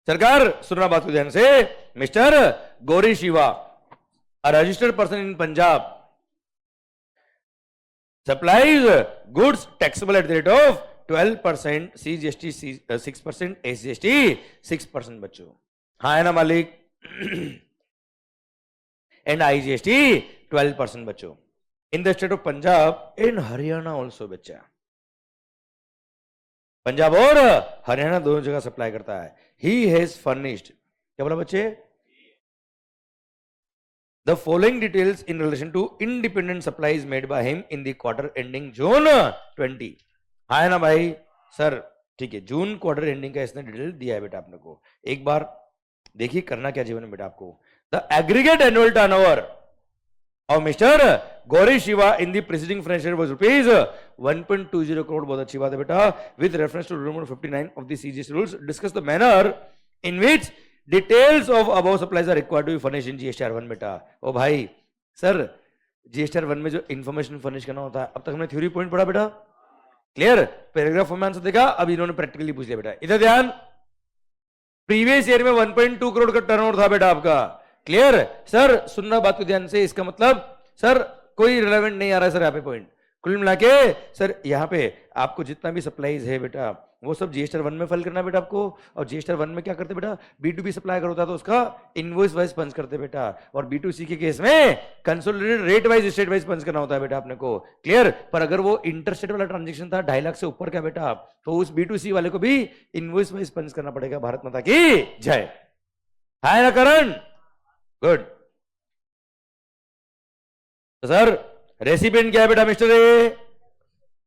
सरकार सुनना बात को ध्यान से। Mister Gauri Shiva, a registered person in Punjab, supplies goods taxable at the rate of 12%, CGST 6%, SGST 6% बच्चों। हाँ है ना मालिक? एंड IGST 12% बच्चों। इन the state of Punjab and Haryana also बच्चा। पंजाब और हरियाणा दोनों जगह सप्लाई करता है। ही हैज फर्निश्ड, क्या बोला बच्चे? The following details in relation to independent supplies made by him in the quarter ending June 20। हाँ है ना भाई? सर ठीक है, जून क्वार्टर एंडिंग का इसने डिटेल दिया है बेटा आपने को। एक बार देखिए करना क्या जीवन में बेटा आपको। The aggregate annual turnover of mister Gauri Shiva in the preceding financial year was rupees 1.20 crore. बहुत अच्छी बात है बेटा। With reference to rule number 59 of the CGST rules, discuss the manner in which details of above supplies are required to be furnish in GSTR 1 बेटा। ओ भाई sir, GSTR 1 में जो इंफॉर्मेशन फर्निश करना होता है, अब तक हमने थ्योरी पॉइंट पढ़ा बेटा, क्लियर? पैराग्राफ में आंसर देखा, अब इन्होंने प्रैक्टिकली पूछ लिया बेटा। इधर ध्यान, प्रीवियस ईयर में 1.2 करोड़ का टर्नओवर था बेटा आपका। क्लियर? सर सुनना बात को ध्यान से, इसका मतलब सर कोई रिलेवेंट नहीं आ रहा है सर यहाँ पे पॉइंट। कुल मिला के सर यहाँ पे आपको जितना भी सप्लाईज है बेटा वो सब GSTR 1 में फाइल करना बेटा आपको। और GSTR 1 में क्या करते बेटा? B2B सप्लाई होता है तो उसका इनवॉइस वाइज पंच करते बेटा, और B2C के केस में consolidated rate wise state wise punch करना होता है बेटा अपने को। क्लियर? पर अगर वो इंटरस्टेट वाला ट्रांजेक्शन था 2.5 लाख से ऊपर का बेटा, तो उस B2C वाले को भी इनवॉइस वाइज पंच करना पड़ेगा। भारत माता की जय। हाय ना करण, गुड। तो सर रेसिपिएंट क्या है बेटा मिस्टर ए?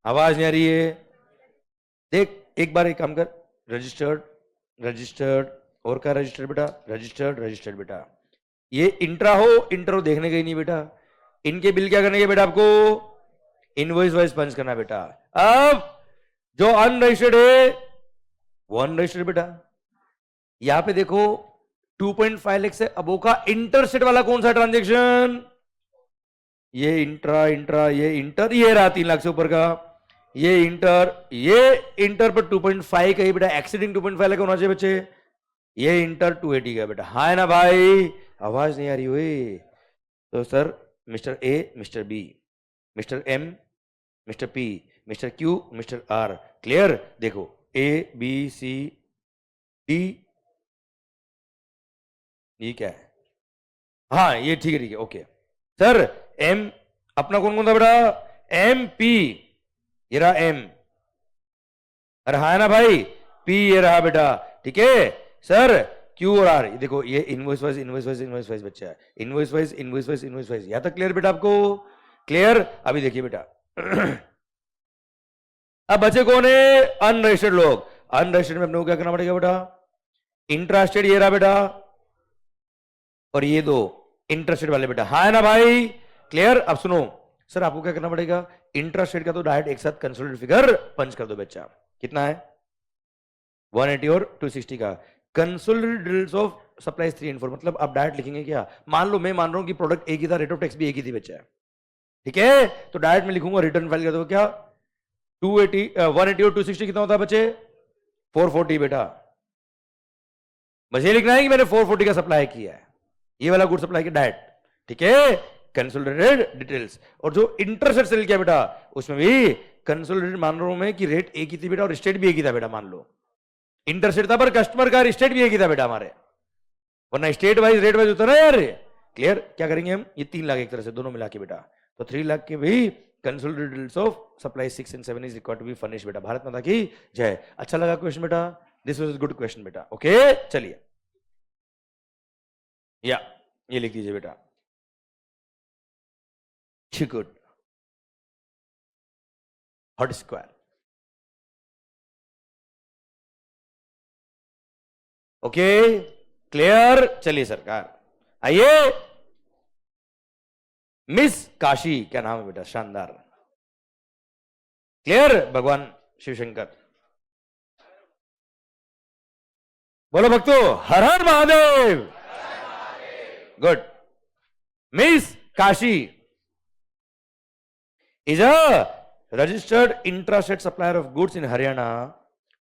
आवाज नहीं आ रही है। देख एक बार एक काम कर, रजिस्टर्ड और क्या रजिस्टर्ड बेटा? रजिस्टर्ड बेटा। ये इंट्रा हो इंटर हो देखने का ही नहीं बेटा। इनके बिल क्या करने के बेटा आपको? इनवॉइस वाइज पंच करना बेटा। अब जो अनरजिस्टर्ड है वो अनरजिस्टर्ड बेटा। यहां पे देखो 2.5 लाख से अबो का इंटरसेट वाला कौन सा ट्रांजेक्शन? ये इंट्रा ये इंटर, ये रहा 3 लाख से ऊपर का, ये इंटर पर 2.5 का ही बेटा, एक्सीडिंग 2.5 लाख होना चाहिए बच्चे। ये इंटर 280 का बेटा। हाँ है ना भाई? आवाज नहीं आ रही हुई। तो sir mister A, mister B, mister M, mister P, mister Q, mister R. Clear? देखो ए बी सी डी, ये क्या है? हाँ ये ठीक है, ठीक है, ओके। सर एम अपना कौन कौन था बेटा? एम पी, ये रहा एम, अरे हाँ ना भाई, पी ये रहा बेटा, ठीक है। सर क्यू और आर, देखो ये invoice wise invoice wise invoice wise बच्चा है, invoice wise invoice wise invoice wise. यहां तक क्लियर बेटा आपको? क्लियर? अभी देखिए बेटा अब बचे कौन है? अनरजिस्टर्ड लोग। अनरजिस्टर्ड में अपने को क्या करना पड़ेगा बेटा? इंटरेस्टेड ये रहा बेटा, और ये दो इंटरेस्टेड वाले बेटा, हाँ है ना भाई? क्लियर? अब सुनो सर, आपको क्या करना पड़ेगा? इंटरेस्टेड का तो डायरेक्ट एक साथ कंसोलिडेटेड फिगर पंच कर दो बच्चा। कितना है? 180 और 260 का consolidated details of supplies 3 and 4। मतलब आप डायरेक्ट लिखेंगे क्या? मान लो मैं मान रहा हूं कि प्रोडक्ट एक ही था, रेट ऑफ टैक्स भी एक ही थी बच्चा, ठीक है? तो डायरेक्ट में लिखूंगा रिटर्न फाइल कर दो क्या? 280 180 और 260 कितना होता है बच्चे? 440 बेटा। मुझे लिखना है कि मैंने 440 का सप्लाई किया है, ये वाला गुड सप्लाई किया डायरेक्ट, ठीक है? Consolidated details. और जो इंटरसेट सेल किया बेटा, उसमें भी कंसोलिडेटेड मान रहा हूं मैं कि रेट एक ही थी बेटा और स्टेट भी एक ही था बेटा। मान लो इंटरसेट था पर कस्टमर का स्टेट भी एक ही था बेटा हमारे, वरना स्टेट वाइज रेट वाइज होता ना यार। क्लियर? क्या करेंगे हम? ये 3 लाख एक तरह से दोनों मिला के बेटा, तो 3 लाख के भी consolidated details of supply 6 and 7 is required to be furnished बेटा। भारत माता की जय। अच्छा लगा क्वेश्चन बेटा? दिस वाज गुड क्वेश्चन बेटा, ओके। चलिए या ये लिख दीजिए बेटा, good hot square, okay clear? चलिए सरकार आइए। मिस काशी, क्या नाम है बेटा? शानदार, क्लियर? भगवान शिवशंकर। बोलो भक्तो हर हर Mahadev. Good. Miss Kashi is a registered intrastate supplier of goods in Haryana.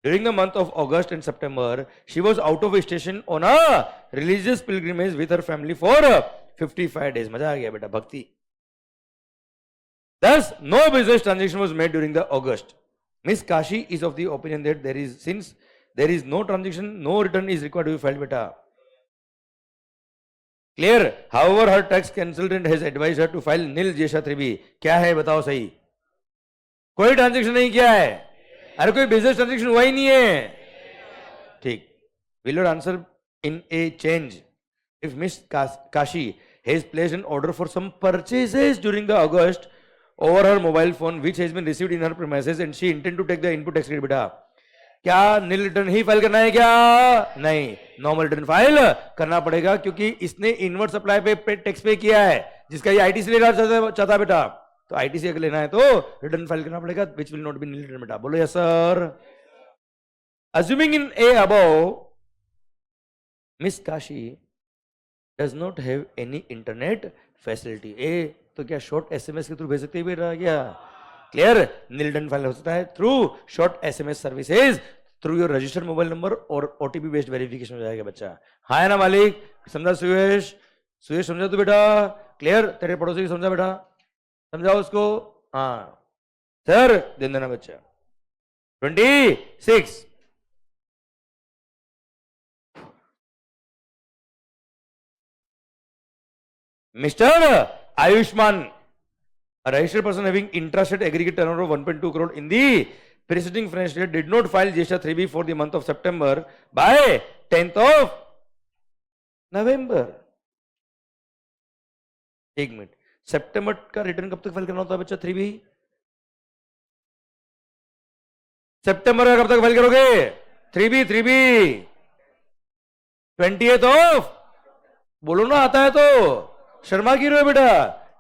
During the month of August and September, she was out of station on a religious pilgrimage with her family for 55 days. मजा आ गया बेटा, भक्ति। Thus, no business transaction was made during the August. Miss Kashi is of the opinion that since there is no transaction, no return is required to be filed beta. Clear? However, her tax consultant has advised her to file nil Jesha 3B. क्या है बताओ सही? कोई transaction नहीं किया है, अरे कोई बिजनेस ट्रांजेक्शन हुआ ही नहीं है, ठीक। Will your answer in a change if Miss Kashi has placed an order for some purchases during the August over her mobile phone which has been received in her premises and she intend to take the input tax credit बेटा? क्या निल return ही file करना है क्या? नहीं, normal return file करना पड़ेगा, क्योंकि इसने इनवर्ट सप्लाई पे टैक्स पे किया है, जिसका ये आईटीसी लेना चाहता बेटा। तो आईटीसी अगर लेना है तो रिटर्न फाइल करना पड़ेगा, which will not be nil return बेटा। बोलो yes sir. Assuming in a above miss Kashi does not have any internet facility. ए तो क्या शॉर्ट एसएमएस के थ्रू भेज सकते हैं क्या? क्लियर? निल रिटर्न फाइल हो सकता है through short SMS services, through your registered mobile number और ओटीपी बेस्ड वेरिफिकेशन हो जाएगा बच्चा। हाँ है ना मालिक? समझा सुयश? सुयश समझा तू बेटा? क्लियर? तेरे पड़ोसी समझा बेटा? समझाओ उसको। हाँ सर, दिन देना बच्चा। 26 mister Ayushman, a registered person having intrastate aggregate turnover of 1.2 crore in the preceding financial year did not file GST 3B for the month of September by 10th of November. एक मिनट, सितंबर का return कब तक file करना होता है बच्चा? 3B सितंबर का कब तक फाइल करोगे? 3B 28th ऑफ, बोलो ना आता है तो, शर्मा की रहे बेटा।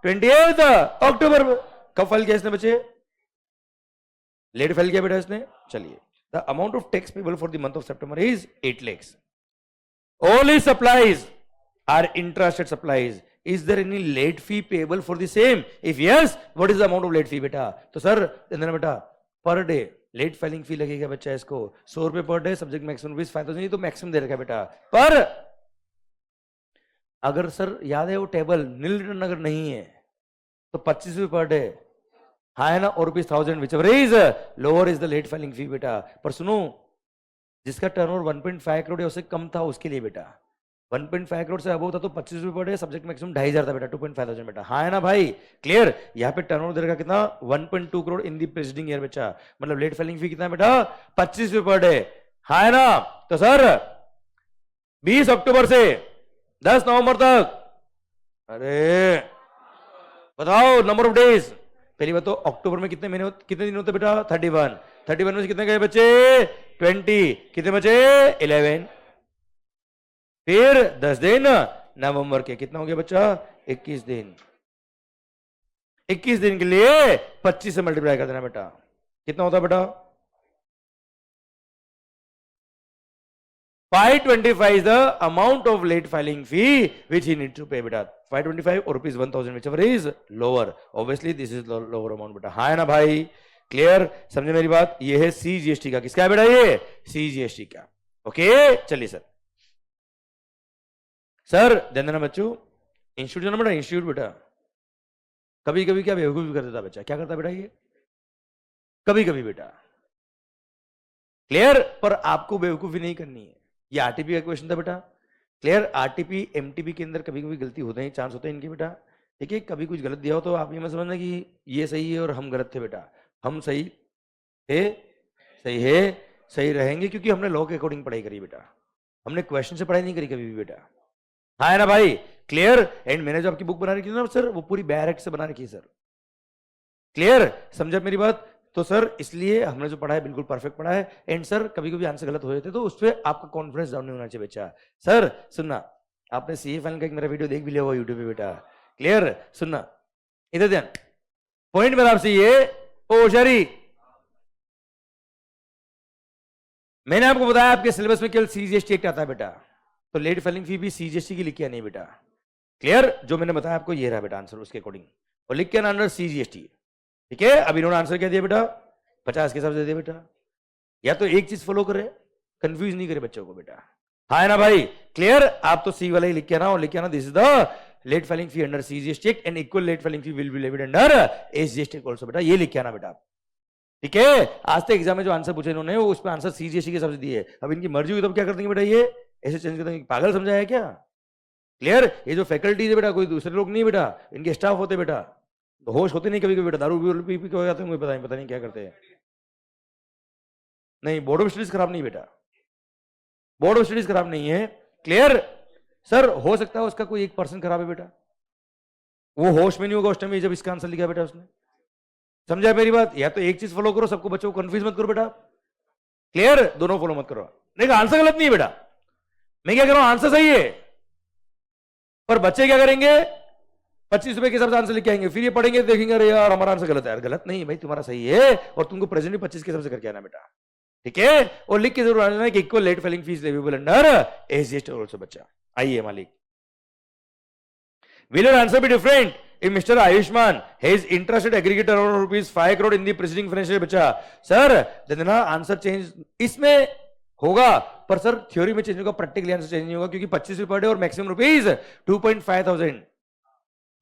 28 अक्टूबर कब फाइल किया इसने बच्चे? लेट फाइल किया बेटा इसने। चलिए, the amount of tax payable for the month of September is 8 lakhs. All his supplies are intrastate supplies. Is there any late fee payable for the same? If yes, what is the amount of late fee बेटा? तो sir देना बेटा, per day late filing फी लगेगा बच्चा इसको 100 रुपए per day, subject maximum 5,000, तो maximum दे रखा है बेटा। पर अगर सर याद है वो टेबल नील रिटर्न अगर नहीं है तो 25 रुपये पर डे, हाँ है ना, और ₹1000 whichever is lower is the late filing fee बेटा। पर सुनो, जिसका टर्नओवर 1.5 करोड़ या उससे कम था उसके लिए बेटा, 1.5 करोड़ से अबव था तो 25 रुपये पर डे, सब्जेक्ट मैक्सिमम 2500 था बेटा, 2,500 बेटा, हाँ है ना भाई, क्लियर। यहाँ पे टर्नओवर दे रखा कितना, 1.2 करोड़ इन दी प्रेसिडिंग ईयर बेटा, मतलब लेट फाइलिंग फी कितना बेटा, 25 रुपये पर डे, हाँ है ना। तो सर 20 अक्टूबर से 10 नवंबर तक, अरे बताओ नंबर ऑफ डेज, पहली बात तो अक्टूबर में कितने महीने कितने दिन होते बेटा, 31 में से कितने गए बच्चे, 20, कितने बचे 11, फिर 10 दिन नवंबर के कितना हो गया बच्चा, 21 दिन, 21 दिन के लिए 25 से मल्टीप्लाई कर देना बेटा, कितना होता बेटा, 525 is the amount of late filing fee which he need to pay बेटा, 525 और ₹1000 whichever is lower, obviously this is lower amount बेटा, हाँ है ना भाई, क्लियर, समझे मेरी बात। ये है CGST का, किसका है बेटा ये, CGST का, ओके चलिए सर। सर ध्यान देना बच्चों, इंस्टीट्यूट जाना बेटा, इंस्टीट्यूट बेटा कभी कभी क्या बेवकूफी कर देता बच्चा, क्या करता बेटा ये, कभी कभी बेटा, क्लियर, पर आपको बेवकूफी नहीं करनी है, ये आरटीपी का क्वेश्चन था बेटा, क्लियर, आरटीपी एमटीपी के अंदर कभी कभी गलती होते हैं, चांस होते हैं इनके बेटा, ठीक है, कभी कुछ गलत दिया हो तो आप ये मत समझना कि ये सही है और हम गलत थे बेटा, हम सही थे, सही है, सही रहेंगे, क्योंकि हमने लॉ के अकॉर्डिंग पढ़ाई करी बेटा, हमने क्वेश्चन से पढ़ाई नहीं करी कभी भी बेटा, हाँ है ना भाई, क्लियर। एंड मैंने जो आपकी बुक बना रखी है ना सर, वो पूरी बैरेक्ट से बना रखी है सर, क्लियर, समझा मेरी बात। तो सर इसलिए हमने जो पढ़ा है बिल्कुल परफेक्ट पढ़ा है, एंड सर कभी कभी आंसर गलत हो जाते तो उस पर आपका कॉन्फिडेंस डाउन नहीं होना चाहिए बच्चा। सर सुनना, आपने सीए फाइनल का एक मेरा वीडियो देख भी लिया हुआ यूट्यूब पे बेटा, क्लियर, सुनना इधर ध्यान, पॉइंट मेरा आपसे ये, ओ शरी मैंने आपको बताया आपके सिलेबस में केवल सीजीएसटी एक्ट आता है बेटा, तो लेट फाइलिंग फी भी सीजीएसटी की लिखी नहीं बेटा, क्लियर, जो मैंने बताया आपको ये रहा बेटा आंसर उसके अकॉर्डिंग, और लिख के अंडर सीजीएसटी, ठीक है। अब इन्होंने आंसर क्या दिया बेटा, 50 के हिसाब से दिया बेटा, या तो एक चीज फॉलो करे, कंफ्यूज नहीं करे बच्चों को बेटा, हाँ है ना भाई, क्लियर, आप तो सी वाला ही लिख के आना, और लिख के आना this is the late filing fee under CGST act and equal late filing fee will be levied under SGST act also बेटा, ये लिख के आना बेटा, ठीक है। आज तक एग्जाम में जो आंसर पूछे इन्होंने वो उस पर आंसर सीजीएसटी के हिसाब से दिए, अब इनकी मर्जी हुई तो क्या कर देंगे बेटा, ये ऐसे चेंज कर देंगे, पागल समझाया क्या, क्लियर। ये जो फैकल्टी है बेटा कोई दूसरे लोग नहीं बेटा, इनके स्टाफ होते बेटा, तो होश होते नहीं कभी कभी बेटा, दारू पी पी के जाते हैं, मुझे पता नहीं क्या करते हैं, नहीं बोर्ड ऑफ स्टडीज खराब नहीं बेटा, बोर्ड ऑफ स्टडीज खराब नहीं है, क्लियर। सर हो सकता है उसका कोई 1% खराब है बेटा, वो होश में नहीं होगा उस टाइम जब इसका आंसर लिखा बेटा उसने, समझा मेरी बात। या तो एक चीज फॉलो करो, सबको बच्चों को कंफ्यूज मत करो बेटा, क्लियर, दोनों फॉलो मत करो, नहीं आंसर गलत नहीं है बेटा, मैं क्या कह रहा हूं आंसर सही है, पर बच्चे क्या करेंगे 25 रुपए के हिसाब से आंसर लिख के आएंगे, फिर ये पढ़ेंगे देखेंगे अरे यार हमारा आंसर गलत है, यार गलत नहीं भाई तुम्हारा सही है, और तुमको प्रेजेंट भी 25 के हिसाब से करके आना बेटा, ठीक है, और लिख के जरूर आना कि equal late filing fees leviable under SGST also बच्चा। आइए मालिक, will your answer be different if Mr. Ayushman has interested aggregate around ₹5 crore in the preceding financial year बच्चा, सर देना आंसर चेंज इसमें होगा, पर सर थ्योरी में change होगा, प्रैक्टिकली आंसर चेंज नहीं होगा, क्योंकि 25 रुपए पर डे और मैक्सिमम रुपीज 2,500,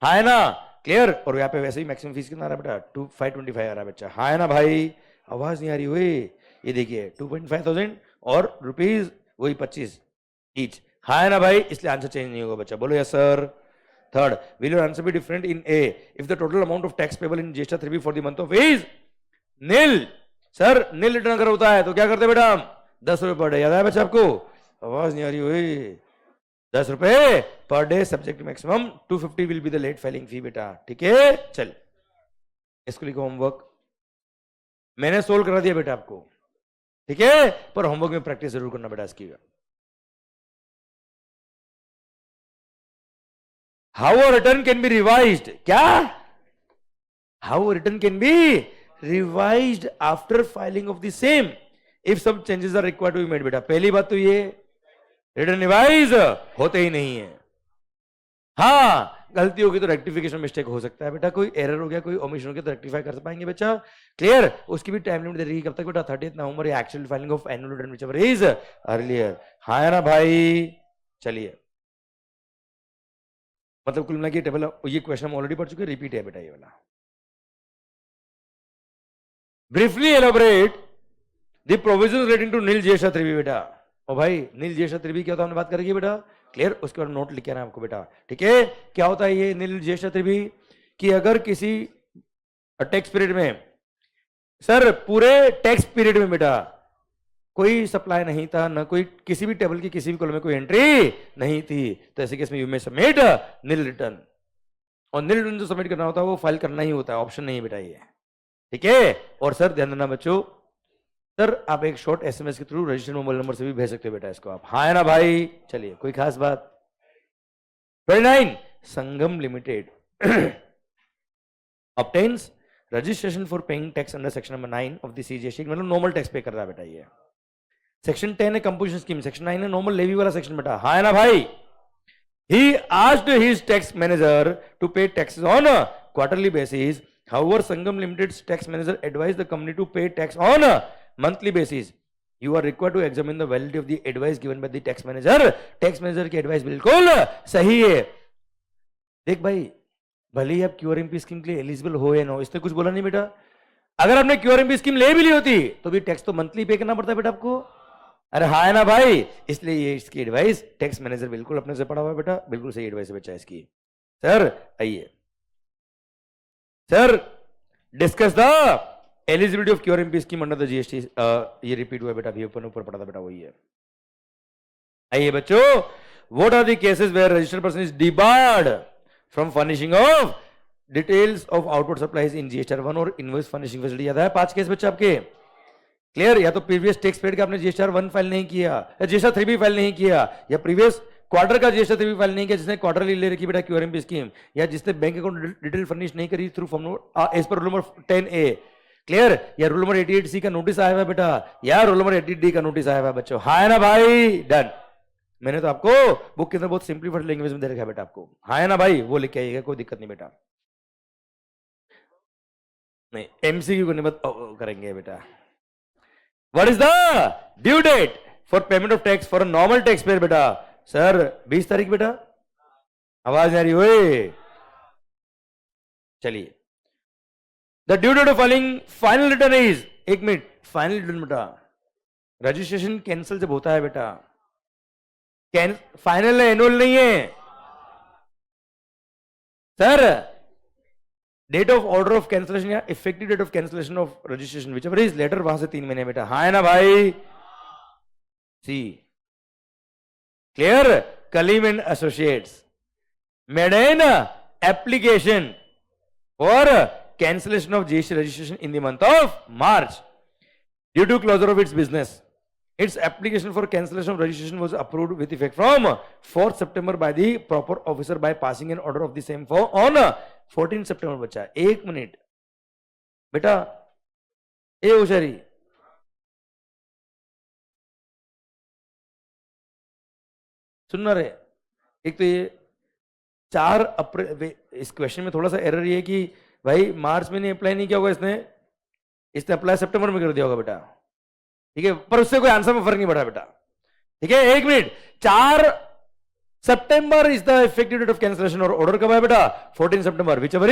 हाँ है ना, क्लियर, और यहाँ पे वैसे ही मैक्सिमम फीस कितना आ रहा है बेटा 525 आ रहा है बच्चा, हाँ है ना भाई, आवाज नहीं आ रही हुई, ये देखिए 2,500 और रुपीज वही 25 ईच, हाँ है ना भाई, इसलिए आंसर चेंज नहीं होगा बच्चा, बोलो yes sir. Third, will your answer be different in A if the total amount of tax payable in GSTR 3B for the month of is nil? Sir nil return अगर होता है तो क्या करते बेटा हम 10 रुपए पर डे, याद है बच्चा आपको, आवाज नहीं आ रही हुई, 10 रुपए per day, subject maximum 250 will be the late filing fee बेटा, ठीक है। चल इसको लिखो होमवर्क, मैंने सोल्व करा दिया बेटा आपको, ठीक है, पर होमवर्क में प्रैक्टिस जरूर करना बेटा इसकी। How a return can be revised, क्या, how a return can be revised after filing of the same if some changes are required to be made बेटा, पहली बात तो ये रिटर्न रिवाइज होते ही नहीं है, हाँ गलती होगी तो रेक्टिफिकेशन मिस्टेक हो सकता है बेटा, कोई एरर हो गया कोई ओमिशन हो गया तो रेक्टिफाई कर पाएंगे बच्चा, क्लियर, उसकी भी टाइम लिमिट दे रही है, कब तक बेटा 30 नवंबर, actual filing of annual return whichever is earlier, हाँ है ना भाई, चलिए मतलब कुल मिला के टेबल, ये क्वेश्चन हम ऑलरेडी पढ़ चुके, रिपीट है बेटा ये वाला। Briefly elaborate the provisions relating to nil ज्येष्ठा त्रिवी बेटा। ओ भाई नील ज्येष्ठा त्रिवी क्या होता है हमने बात करेंगे बेटा, क्लियर। उसके बाद नोट लिख आना आपको बेटा, ठीक है। क्या होता है ये नील ज्येष्ठा त्रिवी, कि अगर किसी टैक्स पीरियड में, सर पूरे टैक्स पीरियड में बेटा कोई सप्लाई नहीं था, ना कोई किसी भी टेबल की किसी भी कॉलम में कोई एंट्री नहीं थी, तो ऐसे केस में you may submit nil return. और नील रिटर्न जो सबमिट करना होता है वो फाइल करना ही होता है, ऑप्शन नहीं है बेटा ये, ठीक है। और सर ध्यान देना बच्चों, सर आप एक शॉर्ट एसएमएस के थ्रू रजिस्टर्ड मोबाइल नंबर से भी भेज सकते हो बेटा इसको आप, हाँ है ना भाई। चलिए कोई खास बात। 29 संगम limited obtains registration for paying tax under section number 9 of the CGST, मतलब नॉर्मल टैक्स पे कर रहा है बेटा ये। सेक्शन 10 है कंपोजिशन स्कीम, सेक्शन 9 है नॉर्मल लेवी वाला सेक्शन बेटा, हाँ है ना भाई। He asked his tax manager to pay taxes on a quarterly basis. However, Sangam Limited's tax manager advised the company to pay tax on a monthly basis. You are required to examine the validity of the advice given by the tax manager. Tax manager की advice बिल्कुल सही है। देख भाई, भले ही आप QRMP scheme के लिए एलिजिबल हो या ना हो, इसने कुछ बोला नहीं बेटा। अगर आपने क्यूआरएमपी स्कीम ले भी ली होती तो भी टैक्स तो मंथली पे करना पड़ता है बेटा आपको, अरे हाँ है ना भाई। इसलिए ये इसकी एडवाइस टैक्स मैनेजर बिल्कुल अपने से पढ़ा हुआ है बेटा, बिल्कुल सही एडवाइस है बच्चा इसकी। सर आइए sir, discuss the eligibility of QRMP scheme under the GST. ये रिपीट हुआ बेटा, अभी ऊपर पढ़ा था बेटा, वही है। आइए बच्चों, what are the cases where registered person is debarred from furnishing of details of output supplies in GSTR 1 और इनवॉइस फर्निशिंग फैसिलिटी। याद है 5 केस बच्चा आपके, क्लियर। या तो प्रीवियस टैक्स पीरियड का आपने जीएसटीआर 1 फाइल नहीं किया, या जीएसटीआर 3 भी फाइल नहीं किया, या प्रीवियस क्वार्टर का जीएसटीआर 3 भी फाइल नहीं किया, जिसने क्वार्टरली ले रखी बेटा क्यूआरएमपी स्कीम, या जिसने बैंक अकाउंट डिटेल फर्निश नहीं करी through form as per rule number 10A, clear. या रूल नंबर 88C का नोटिस आया हुआ बेटा, या रूल नंबर 80D का नोटिस आया हुआ बच्चों, हाँ है ना भाई। डन। मैंने तो आपको बुक के अंदर बहुत सिंपलीफाइड लैंग्वेज में दे रखा है बेटा आपको, हाँ है ना भाई, वो लिख के आइएगा, कोई दिक्कत नहीं बेटा। नहीं एमसीक्यू करने बाद करेंगे बेटा। What is the due date for payment of tax for a normal taxpayer बेटा? सर 20 तारीख बेटा, आवाज नहीं आ रही हुई। चलिए, the due date of filing final return is, 1 minute, final return बेटा रजिस्ट्रेशन कैंसिल जब होता है बेटा, फाइनल है, एनुअल नहीं है sir. Date of order of cancellation या effective date of cancellation of registration whichever is later, वहां से 3 महीने बेटा, हाँ है ना भाई। See clear. Kaleem and associates made an application for cancellation of GST registration in the month of March due to closure of its business. Its application for cancellation of registration was approved with effect from 4th September by the proper officer by passing an order of the same for on 14 September बच्चा। 1 minute बेटा, ए होशियारी, सुनना रहे। एक तो ये 4 अप्रैल, इस क्वेश्चन में थोड़ा सा एरर ये कि भाई मार्च में नहीं अप्लाई नहीं किया होगा इसने अप्लाई सितंबर में कर दिया होगा बेटा, ठीक है, पर उससे कोई आंसर में फर्क नहीं पड़ा बेटा, ठीक है। 1 minute, 4 September is the effective date of cancellation, और ऑर्डर कब है बेटा 14 September, whichever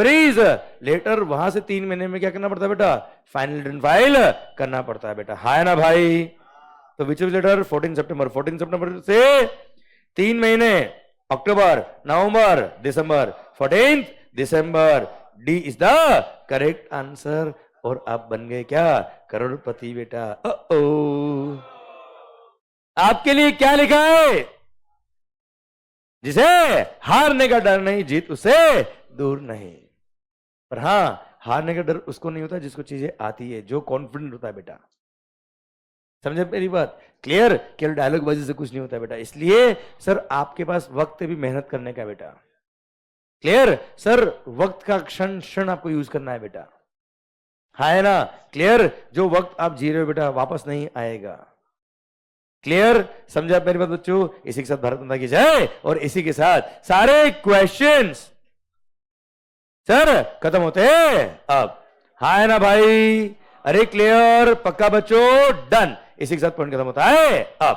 is later, वहां से 3 महीने में क्या करना पड़ता है बेटा, फाइनल रिटर्न फाइल करना पड़ता है बेटा, हाँ ना भाई। तो विच एवर लेटर 14 सितंबर से 3 महीने, अक्टूबर, नवंबर, दिसंबर, 14 दिसंबर, D is the correct answer. और आप बन गए क्या, करोड़पति बेटा। आपके लिए क्या लिखा है, जिसे हारने का डर नहीं, जीत उससे दूर नहीं। पर हाँ, हारने का डर उसको नहीं होता जिसको चीजें आती है, जो कॉन्फिडेंट होता है बेटा। समझे मेरी बात, क्लियर। केवल डायलॉग बाजी से कुछ नहीं होता बेटा, इसलिए सर आपके पास वक्त भी मेहनत करने का बेटा, क्लियर। सर वक्त का क्षण क्षण आपको यूज करना है बेटा, है ना, क्लियर। जो वक्त आप जी रहे हो बेटा वापस नहीं आएगा, क्लियर। समझा मेरी बात बच्चों। इसी के साथ भारत माता की जय, और इसी के साथ सारे क्वेश्चंस सर खत्म होते हैं अब, है ना भाई। अरे क्लियर, पक्का बच्चों, डन। इसी के साथ पॉइंट खत्म होता है अब।